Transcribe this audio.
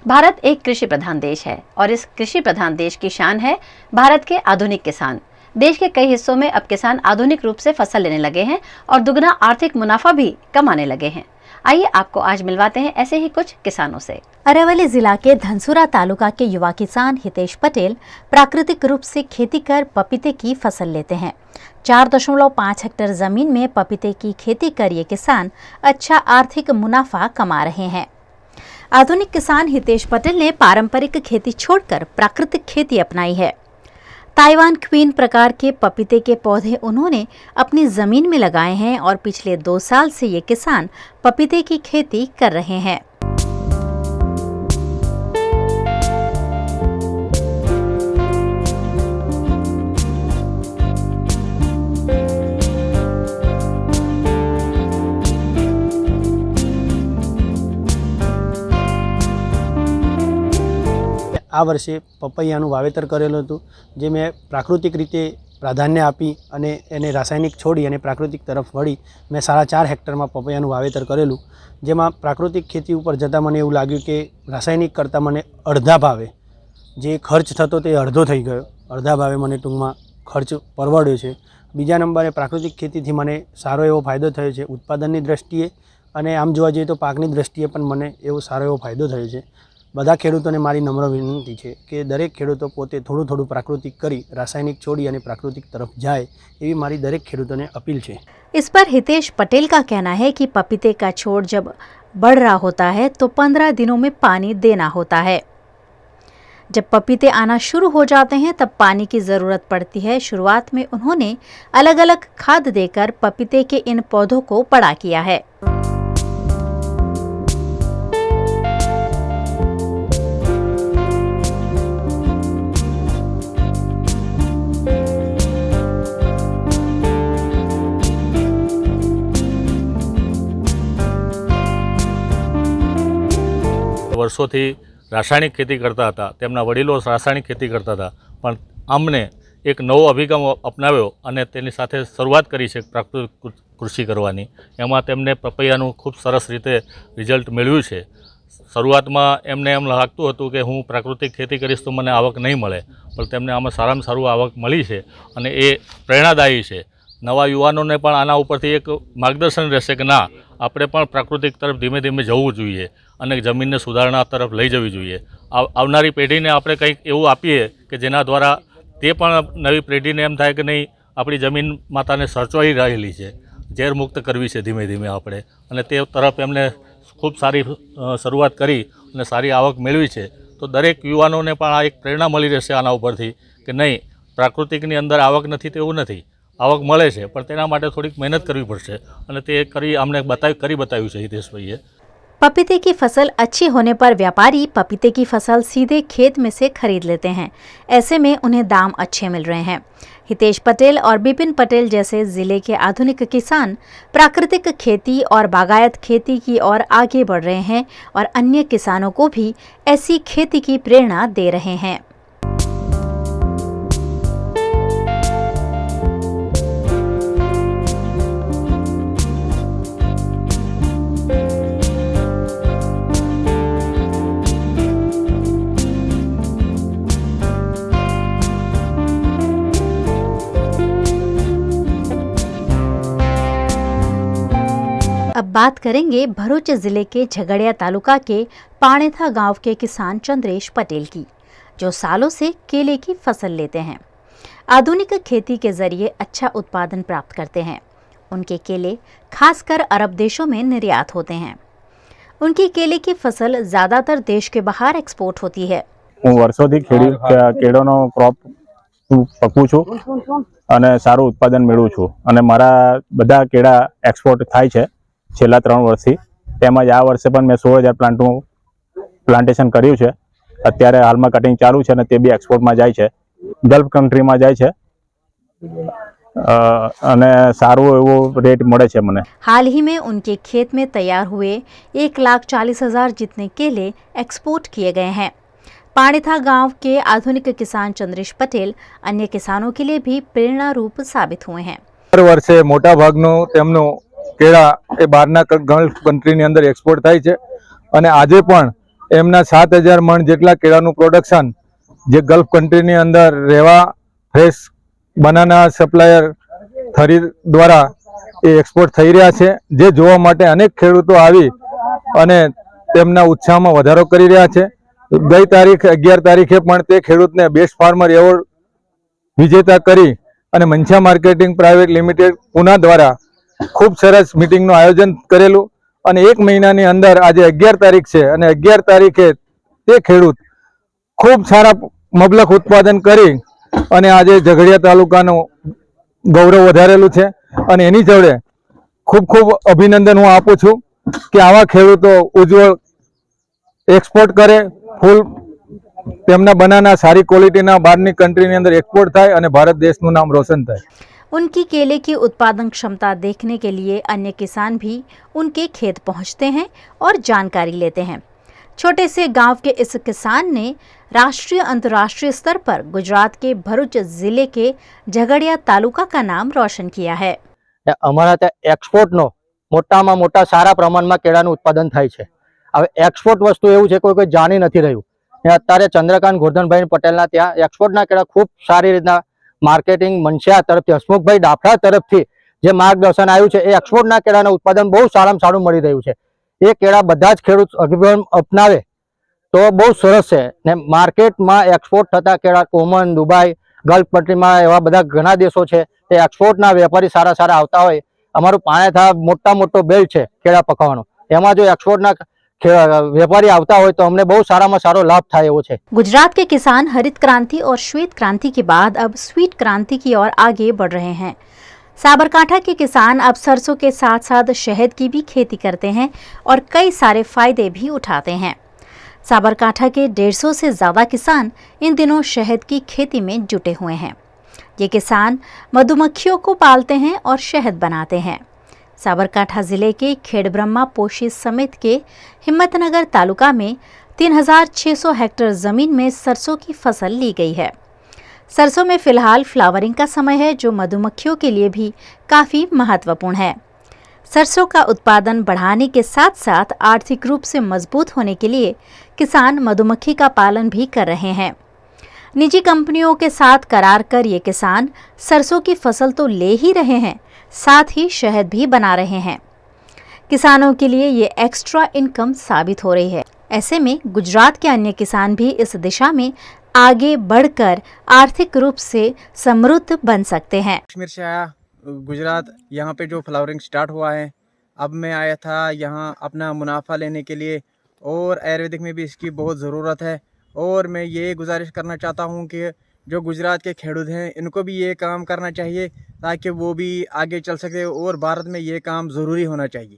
भारत एक कृषि प्रधान देश है और इस कृषि प्रधान देश की शान है भारत के आधुनिक किसान। देश के कई हिस्सों में अब किसान आधुनिक रूप से फसल लेने लगे हैं और दुगना आर्थिक मुनाफा भी कमाने लगे हैं। आइए आपको आज मिलवाते हैं ऐसे ही कुछ किसानों से। अरवली जिला के धनसुरा तालुका के युवा किसान हितेश पटेल प्राकृतिक रूप से खेती कर पपीते की फसल लेते हैं। 4.5 हेक्टेयर जमीन में पपीते की खेती कर ये किसान अच्छा आर्थिक मुनाफा कमा रहे हैं। आधुनिक किसान हितेश पटेल ने पारंपरिक खेती छोड़कर प्राकृतिक खेती अपनाई है। ताइवान क्वीन प्रकार के पपीते के पौधे उन्होंने अपनी जमीन में लगाए हैं और पिछले 2 साल से ये किसान पपीते की खेती कर रहे हैं। आ वर्षे पपैयाનું વાવેતર કરેલું હતું, જે મેં પ્રાકૃતિક રીતે પ્રાધાન્ય આપી અને એને રાસાયણિક છોડી અને પ્રાકૃતિક તરફ વળી મેં 4.5 હેક્ટરમાં પપૈયાનું વાવેતર કરેલું, જેમાં પ્રાકૃતિક ખેતી ઉપર જતાં મને એવું લાગ્યું કે રાસાયણિક કરતાં મને અડધા ભાવે જે ખર્ચ થતો તે અડધો થઈ ગયો, અડધા ભાવે મને ટૂંકમાં ખર્ચ પરવડ્યો છે। બીજા નંબરે પ્રાકૃતિક ખેતીથી મને સારો એવો ફાયદો થયો છે ઉત્પાદનની દ્રષ્ટિએ, અને આમ જોવા જઈએ તો પાકની દ્રષ્ટિએ પણ મને એવો સારો એવો ફાયદો થયો છે। બધા ખેડૂતોને મારી નમ્ર વિનંતી છે કે દરેક ખેડૂતો પોતે થોડું થોડું પ્રાકૃતિક કરી રાસાયણિક છોડી અને પ્રાકૃતિક तरफ जाए, એવી મારી દરેક ખેડૂતોને अपील છે। इस पर हितेश पटेल का कहना है कि पपीते का छोड़ जब बढ़ रहा होता है तो 15 दिनों में पानी देना होता है। जब पपीते आना शुरू हो जाते हैं तब पानी की जरूरत पड़ती है। शुरुआत में उन्होंने अलग अलग खाद देकर पपीते के इन पौधों को बड़ा किया है। વર્ષોથી રાસાયણિક ખેતી કરતા હતા, તેમના વડીલો રાસાયણિક ખેતી કરતા હતા, પણ અમને એક નવો અભિગમ અપનાવ્યો અને તેની સાથે શરૂઆત કરી છે પ્રાકૃતિક કૃષિ કરવાની। એમાં તેમને પપૈયાનું ખૂબ સરસ રીતે રિઝલ્ટ મેળવ્યું છે। શરૂઆતમાં એમને એમ લાગતું હતું કે હું પ્રાકૃતિક ખેતી કરીશ તો મને આવક નહીં મળે, પણ તેમને આમાં સારામાં સારું આવક મળી છે અને એ પ્રેરણાદાયી છે। નવા યુવાનોને પણ આના ઉપરથી એક માર્ગદર્શન રહેશે કે ના, આપણે પણ પ્રાકૃતિક તરફ ધીમે ધીમે જવું જોઈએ અને જમીનને સુધારણા તરફ લઈ જવી જોઈએ। આવનારી પેઢીને આપણે કંઈક એવું આપીએ કે જેના દ્વારા તે પણ નવી પેઢીને એમ થાય કે નહીં, આપણી જમીન માતાને સચવાઈ રહેલી છે, ઝેર મુક્ત કરવી છે ધીમે ધીમે આપણે, અને તે તરફ એમને ખૂબ સારી શરૂઆત કરી અને સારી આવક મેળવી છે। તો દરેક યુવાનોને પણ આ એક પ્રેરણા મળી રહેશે આના ઉપરથી કે નહીં, પ્રાકૃતિકની અંદર આવક નથી તેવું નથી, आवक મળે છે, પણ તેના માટે થોડીક મહેનત કરવી પડશે અને તે કરી અમને બતાવ્યું છે હિતેશભાઈએ। पपीते की फसल अच्छी होने पर व्यापारी पपीते की फसल सीधे खेत में से खरीद लेते हैं। ऐसे में उन्हें दाम अच्छे मिल रहे हैं। हितेश पटेल और बिपिन पटेल जैसे जिले के आधुनिक किसान प्राकृतिक खेती और बागायत खेती की ओर आगे बढ़ रहे हैं और अन्य किसानों को भी ऐसी खेती की प्रेरणा दे रहे हैं। अब बात करेंगे भरूच जिले के झगड़िया तालुका के पाणेथा गांव के किसान चंद्रेश पटेल की, जो सालों से केले की फसल लेते हैं। आधुनिक खेती के जरिए अच्छा उत्पादन प्राप्त करते हैं। उनके केले खासकर अरब देशों में निर्यात होते हैं। उनकी केले की फसल ज्यादातर देश के बाहर एक्सपोर्ट होती है। હું વર્ષોથી કેળાનો ક્રોપ પકવું છું અને સારું ઉત્પાદન મેળવું છું અને મારા બધા કેળા એક્સપોર્ટ થાય છે છેલ્લા 3 વર્ષથી। તેમજ આ વર્ષે પણ મેં 16,000 પ્લાન્ટનું પ્લાન્ટેશન કર્યું છે। અત્યારે હાલમાં કટિંગ ચાલુ છે અને તે બી એક્સપોર્ટમાં જાય છે, ગલ્ફ કન્ટ્રીમાં જાય છે અને સારું એવો રેટ મળે છે મને। हाल ही में उनके खेत में तैयार हुए 1,40,000 जितने केले एक्सपोर्ट किए गए हैं। पाणेथा गांव के आधुनिक किसान चंद्रेश पटेल अन्य किसानों के लिए भी प्रेरणा रूप साबित हुए हैं। हर वर्षे मोटा भागनो केळा ए बहारना गल्फ कंट्रीनी अंदर एक्सपोर्ट थाय छे અને આજે પણ એમના 7000 મણ જેટલા કેળાનું પ્રોડક્શન જે ગલ્ફ કન્ટ્રીની અંદર રહેવા ફ્રેશ બનાના સપ્લાયર થરી દ્વારા એ એક્સપોર્ટ થઈ રહ્યા છે, જે જોવા માટે અનેક ખેડૂતો આવી અને તેમના ઉત્સાહમાં વધારો કરી રહ્યા છે। ગઈ તારીખ 11 તારીખે પણ તે ખેડૂતને બેસ્ટ ફાર્મર એવોર્ડ વિજેતા કરી અને મંછા માર્કેટિંગ પ્રાઇવેટ લિમિટેડ પૂના દ્વારા ખૂબ સરસ મીટિંગનું આયોજન કરેલું અને 1 મહિનાની અંદર આજે 11 તારીખ છે અને 11 તારીખે તે ખેડૂત ખૂબ સારા મબલખ ઉત્પાદન કરી અને આજે ઝઘડિયા તાલુકાનું ગૌરવ વધારેલું છે અને એની જોડે ખૂબ ખૂબ અભિનંદન હું આપું છું કે આવા ખેડૂતો ઉજ્જવળ એક્સપોર્ટ કરે, ફૂલ તેમના બનાના સારી ક્વોલિટીના બહારની કંટ્રીની અંદર એક્સપોર્ટ થાય અને ભારત દેશનું નામ રોશન થાય। उनकी केले की उत्पादन क्षमता देखने के लिए अन्य किसान भी उनके खेत पहुंचते हैं और जानकारी लेते हैं। छोटे से गांव के इस किसान ने राष्ट्रीय अंतर्राष्ट्रीय स्तर पर गुजरात के भरूच जिले के झगड़िया तालुका का नाम रोशन किया है। अमरा त्या एक्सपोर्टनो मोटामां मोटा सारा प्रमाणमां केळानुं उत्पादन थाय छे। हवे एक्सपोर्ट वस्तु एवुं छे कोई जाणी नथी रह्युं ने अत्यारे चंद्रकांत गोरधनभाई पटेलना त्यां एक्सपोर्टना केळा खूब सारी रीतना मार्केटिंग मंशा तरफथी हसमुखभाई डाफड़ा तरफथी जे मार्गदर्शन आव्युं छे ए एक्सपोर्टना केळानुं उत्पादन बहु सारामां सारुं मळी रह्युं छे। ए केळा बधा ज खेडूत अभिगम अपनावे तो बहु सरस छे ने मार्केटमां एक्सपोर्ट थता केळा ओमन, दुबई, गल्फ कंट्रीमां एवा बधा घणा देशो छे ए एक्सपोर्टना वेपारी सारा सारा आवता होय। अमारुं पाणेथा मोटो बेल्ट छे केळा पकावવાનો, एमां जो एक्सपोर्टना व्यापारी आवता हो तो हमने बहुत सारामां सारो लाभ थाय एवो छे। गुजरात के किसान हरित क्रांति और श्वेत क्रांति के बाद अब स्वीट क्रांति की ओर आगे बढ़ रहे हैं। साबरकांठा के किसान अब सरसों के साथ साथ शहद की भी खेती करते हैं और कई सारे फायदे भी उठाते हैं। साबरकांठा के 150 से ज्यादा किसान इन दिनों शहद की खेती में जुटे हुए हैं। ये किसान मधुमक्खियों को पालते हैं और शहद बनाते हैं। साबरकांठा जिले के खेड़ब्रह्मा पोशी समेत के हिम्मतनगर तालुका में 3600 हेक्टेयर जमीन में सरसों की फसल ली गई है। सरसों में फिलहाल फ्लावरिंग का समय है, जो मधुमक्खियों के लिए भी काफी महत्वपूर्ण है। सरसों का उत्पादन बढ़ाने के साथ साथ आर्थिक रूप से मजबूत होने के लिए किसान मधुमक्खी का पालन भी कर रहे हैं। निजी कंपनियों के साथ करार कर ये किसान सरसों की फसल तो ले ही रहे हैं, साथ ही शहद भी बना रहे हैं। किसानों के लिए ये एक्स्ट्रा इनकम साबित हो रही है। ऐसे में गुजरात के अन्य किसान भी इस दिशा में आगे बढ़कर आर्थिक रूप से समृद्ध बन सकते हैं। कश्मीर से आया गुजरात, यहाँ पे जो फ्लावरिंग स्टार्ट हुआ है, अब मैं आया था यहाँ अपना मुनाफा लेने के लिए और आयुर्वेदिक में भी इसकी बहुत ज़रूरत है। और मैं ये गुजारिश करना चाहता हूँ कि जो गुजरात के खेडूत हैं इनको भी ये काम करना चाहिए ताकि वो भी आगे चल सके और भारत में ये काम ज़रूरी होना चाहिए।